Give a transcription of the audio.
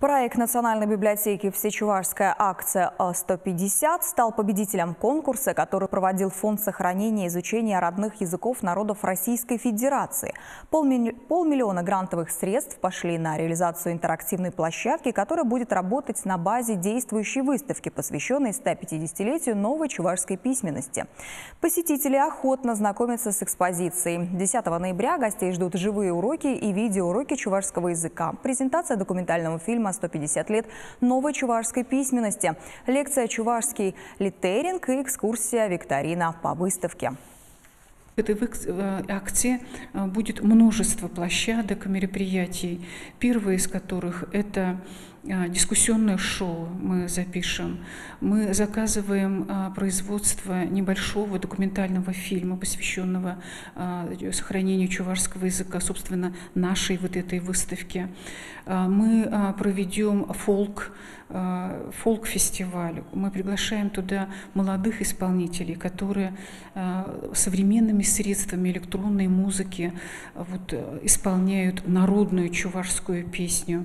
Проект Национальной библиотеки «Всечувашская акция А150» стал победителем конкурса, который проводил Фонд сохранения и изучения родных языков народов Российской Федерации. Полмиллиона грантовых средств пошли на реализацию интерактивной площадки, которая будет работать на базе действующей выставки, посвященной 150-летию новой чувашской письменности. Посетители охотно знакомятся с экспозицией. 10 ноября гостей ждут живые уроки и видеоуроки чувашского языка, презентация документального фильма 150 лет новой чувашской письменности, лекция «Чувашский литеринг» и экскурсия-викторина по выставке. В этой акции будет множество площадок, мероприятий. Первое из которых – это дискуссионное шоу мы запишем. Мы заказываем производство небольшого документального фильма, посвященного сохранению чувашского языка, собственно, нашей вот этой выставке. Мы проведем фолк-фестиваль. Мы приглашаем туда молодых исполнителей, которые современными средствами электронной музыки исполняют народную чувашскую песню.